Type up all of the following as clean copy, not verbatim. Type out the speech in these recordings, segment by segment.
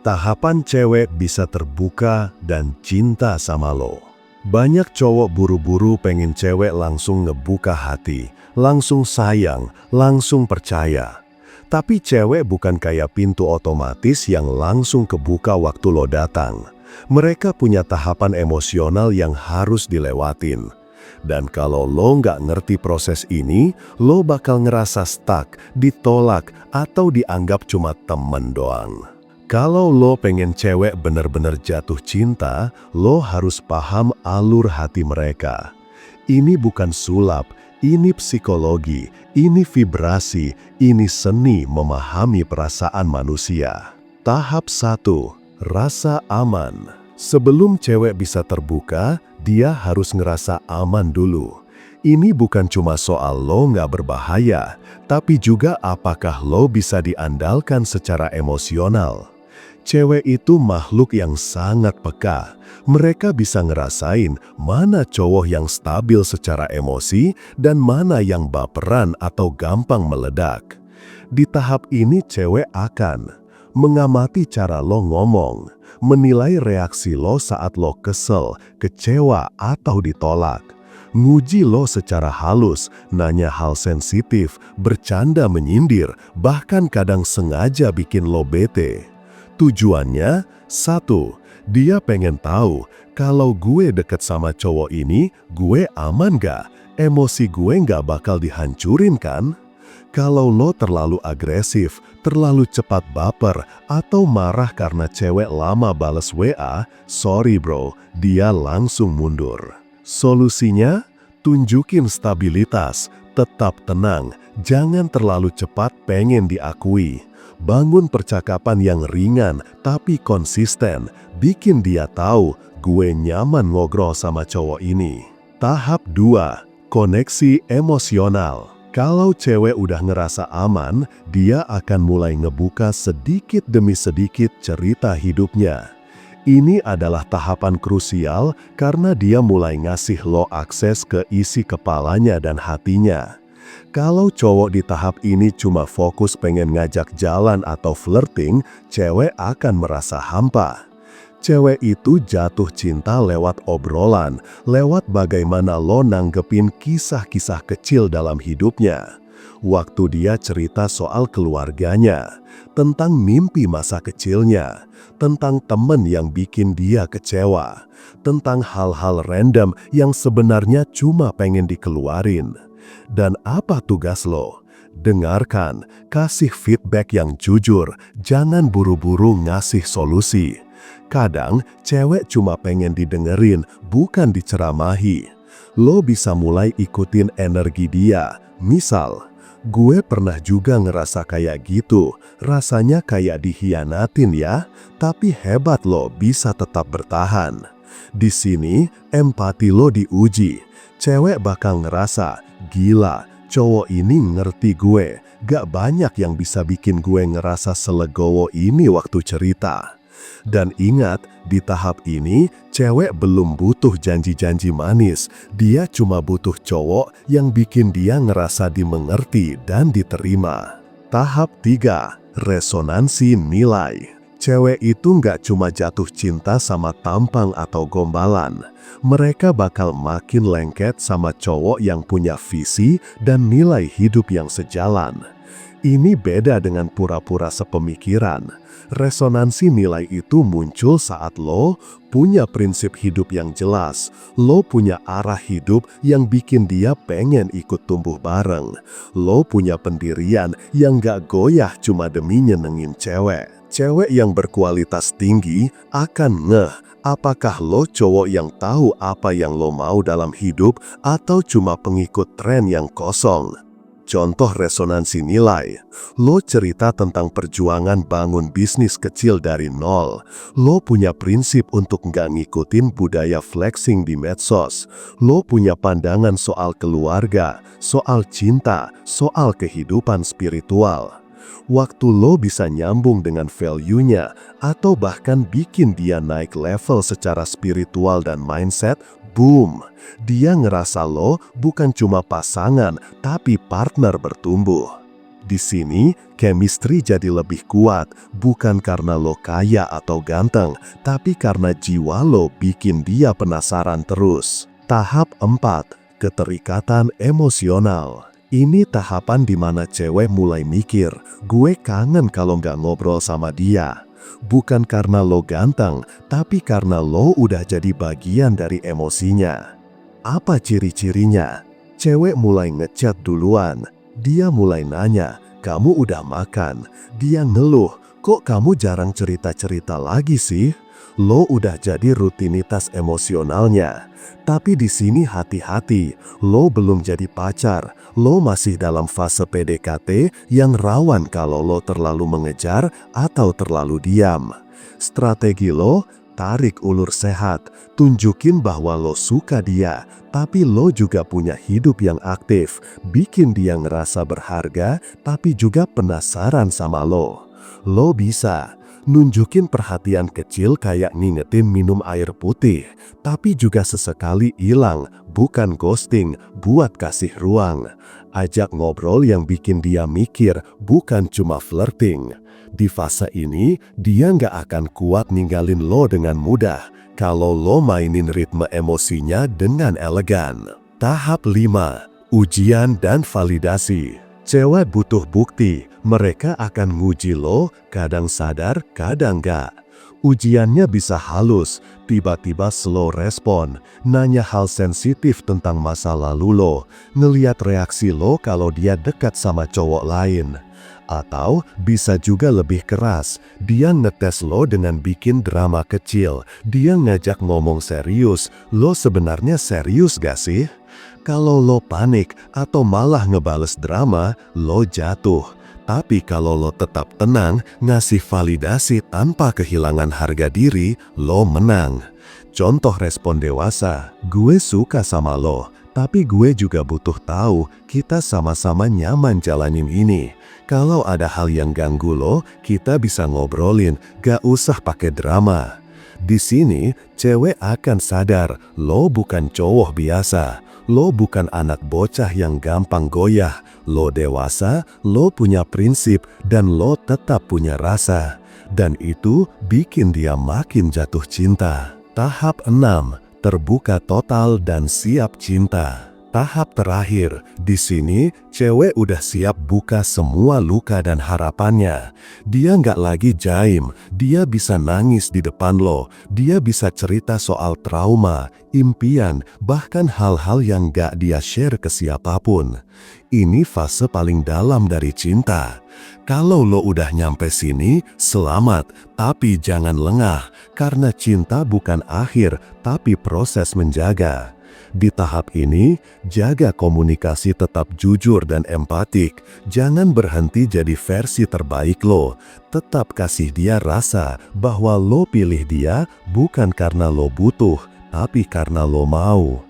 Tahapan cewek bisa terbuka dan cinta sama lo. Banyak cowok buru-buru pengen cewek langsung ngebuka hati, langsung sayang, langsung percaya. Tapi cewek bukan kayak pintu otomatis yang langsung kebuka waktu lo datang. Mereka punya tahapan emosional yang harus dilewatin. Dan kalau lo nggak ngerti proses ini, lo bakal ngerasa stuck, ditolak, atau dianggap cuma temen doang. Kalau lo pengen cewek bener-bener jatuh cinta, lo harus paham alur hati mereka. Ini bukan sulap, ini psikologi, ini vibrasi, ini seni memahami perasaan manusia. Tahap 1. Rasa aman. Sebelum cewek bisa terbuka, dia harus ngerasa aman dulu. Ini bukan cuma soal lo nggak berbahaya, tapi juga apakah lo bisa diandalkan secara emosional. Cewek itu makhluk yang sangat peka. Mereka bisa ngerasain mana cowok yang stabil secara emosi dan mana yang baperan atau gampang meledak. Di tahap ini cewek akan mengamati cara lo ngomong, menilai reaksi lo saat lo kesel, kecewa, atau ditolak. Nguji lo secara halus, nanya hal sensitif, bercanda menyindir, bahkan kadang sengaja bikin lo bete. Tujuannya, 1. Dia pengen tahu, kalau gue deket sama cowok ini, gue aman gak? Emosi gue gak bakal dihancurin kan? Kalau lo terlalu agresif, terlalu cepat baper, atau marah karena cewek lama bales WA, sorry bro, dia langsung mundur. Solusinya, tunjukin stabilitas, tetap tenang, jangan terlalu cepat pengen diakui. Bangun percakapan yang ringan tapi konsisten, bikin dia tahu gue nyaman ngobrol sama cowok ini. Tahap 2. Koneksi emosional. Kalau cewek udah ngerasa aman, dia akan mulai ngebuka sedikit demi sedikit cerita hidupnya. Ini adalah tahapan krusial karena dia mulai ngasih lo akses ke isi kepalanya dan hatinya. Kalau cowok di tahap ini cuma fokus pengen ngajak jalan atau flirting, cewek akan merasa hampa. Cewek itu jatuh cinta lewat obrolan, lewat bagaimana lo nanggepin kisah-kisah kecil dalam hidupnya. Waktu dia cerita soal keluarganya, tentang mimpi masa kecilnya, tentang temen yang bikin dia kecewa, tentang hal-hal random yang sebenarnya cuma pengen dikeluarin. Dan apa tugas lo? Dengarkan, kasih feedback yang jujur, jangan buru-buru ngasih solusi. Kadang, cewek cuma pengen didengerin, bukan diceramahi. Lo bisa mulai ikutin energi dia. Misal, gue pernah juga ngerasa kayak gitu, rasanya kayak dikhianatin ya, tapi hebat lo bisa tetap bertahan. Di sini, empati lo diuji. Cewek bakal ngerasa, gila, cowok ini ngerti gue. Gak banyak yang bisa bikin gue ngerasa selegowo ini waktu cerita. Dan ingat, di tahap ini, cewek belum butuh janji-janji manis. Dia cuma butuh cowok yang bikin dia ngerasa dimengerti dan diterima. Tahap 3. Resonansi nilai. Cewek itu nggak cuma jatuh cinta sama tampang atau gombalan. Mereka bakal makin lengket sama cowok yang punya visi dan nilai hidup yang sejalan. Ini beda dengan pura-pura sepemikiran. Resonansi nilai itu muncul saat lo punya prinsip hidup yang jelas. Lo punya arah hidup yang bikin dia pengen ikut tumbuh bareng. Lo punya pendirian yang gak goyah cuma demi nyenengin cewek. Cewek yang berkualitas tinggi akan ngeh apakah lo cowok yang tahu apa yang lo mau dalam hidup atau cuma pengikut tren yang kosong. Contoh resonansi nilai, lo cerita tentang perjuangan bangun bisnis kecil dari nol. Lo punya prinsip untuk nggak ngikutin budaya flexing di medsos. Lo punya pandangan soal keluarga, soal cinta, soal kehidupan spiritual. Waktu lo bisa nyambung dengan value-nya atau bahkan bikin dia naik level secara spiritual dan mindset, boom, dia ngerasa lo bukan cuma pasangan tapi partner bertumbuh. Di sini, chemistry jadi lebih kuat, bukan karena lo kaya atau ganteng, tapi karena jiwa lo bikin dia penasaran terus. Tahap 4. Keterikatan emosional. Ini tahapan di mana cewek mulai mikir, gue kangen kalau nggak ngobrol sama dia. Bukan karena lo ganteng, tapi karena lo udah jadi bagian dari emosinya. Apa ciri-cirinya? Cewek mulai ngechat duluan. Dia mulai nanya, kamu udah makan? Dia ngeluh, kok kamu jarang cerita-cerita lagi sih? Lo udah jadi rutinitas emosionalnya. Tapi di sini hati-hati, lo belum jadi pacar. Lo masih dalam fase PDKT yang rawan kalau lo terlalu mengejar atau terlalu diam. Strategi lo, tarik ulur sehat, tunjukin bahwa lo suka dia, tapi lo juga punya hidup yang aktif, bikin dia ngerasa berharga, tapi juga penasaran sama lo. Lo bisa nunjukin perhatian kecil kayak ngingetin minum air putih, tapi juga sesekali hilang, bukan ghosting, buat kasih ruang. Ajak ngobrol yang bikin dia mikir, bukan cuma flirting. Di fase ini, dia nggak akan kuat ninggalin lo dengan mudah kalau lo mainin ritme emosinya dengan elegan. Tahap 5. Ujian dan validasi. Cewek butuh bukti, mereka akan nguji lo, kadang sadar, kadang nggak. Ujiannya bisa halus, tiba-tiba slow respon, nanya hal sensitif tentang masa lalu lo, ngeliat reaksi lo kalau dia dekat sama cowok lain. Atau bisa juga lebih keras, dia ngetes lo dengan bikin drama kecil, dia ngajak ngomong serius, lo sebenarnya serius gak sih? Kalau lo panik atau malah ngebales drama, lo jatuh. Tapi kalau lo tetap tenang, ngasih validasi tanpa kehilangan harga diri, lo menang. Contoh respon dewasa, gue suka sama lo, tapi gue juga butuh tahu kita sama-sama nyaman jalanin ini. Kalau ada hal yang ganggu lo, kita bisa ngobrolin, gak usah pakai drama. Di sini, cewek akan sadar, lo bukan cowok biasa. Lo bukan anak bocah yang gampang goyah. Lo dewasa, lo punya prinsip, dan lo tetap punya rasa. Dan itu bikin dia makin jatuh cinta. Tahap 6. Terbuka total dan siap cinta. Tahap terakhir, di sini cewek udah siap buka semua luka dan harapannya. Dia nggak lagi jaim, dia bisa nangis di depan lo, dia bisa cerita soal trauma, impian, bahkan hal-hal yang nggak dia share ke siapapun. Ini fase paling dalam dari cinta. Kalau lo udah nyampe sini, selamat, tapi jangan lengah, karena cinta bukan akhir, tapi proses menjaga. Di tahap ini, jaga komunikasi tetap jujur dan empatik. Jangan berhenti jadi versi terbaik lo. Tetap kasih dia rasa bahwa lo pilih dia bukan karena lo butuh, tapi karena lo mau.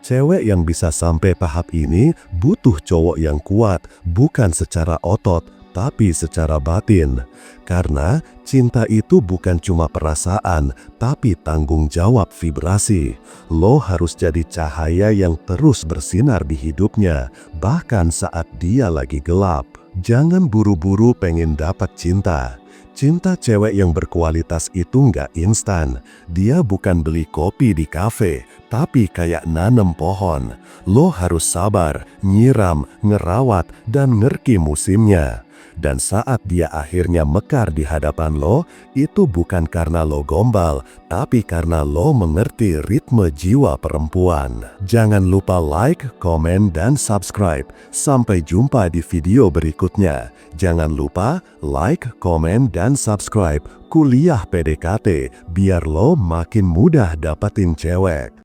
Cewek yang bisa sampai tahap ini butuh cowok yang kuat, bukan secara otot, tapi secara batin. Karena cinta itu bukan cuma perasaan, tapi tanggung jawab vibrasi. Lo harus jadi cahaya yang terus bersinar di hidupnya, bahkan saat dia lagi gelap. Jangan buru-buru pengen dapat cinta. Cinta cewek yang berkualitas itu nggak instan. Dia bukan beli kopi di kafe, tapi kayak nanem pohon. Lo harus sabar, nyiram, ngerawat, dan ngerti musimnya. Dan saat dia akhirnya mekar di hadapan lo, itu bukan karena lo gombal, tapi karena lo mengerti ritme jiwa perempuan. Jangan lupa like, komen, dan subscribe. Sampai jumpa di video berikutnya. Jangan lupa like, komen, dan subscribe Kuliah PDKT, biar lo makin mudah dapatin cewek.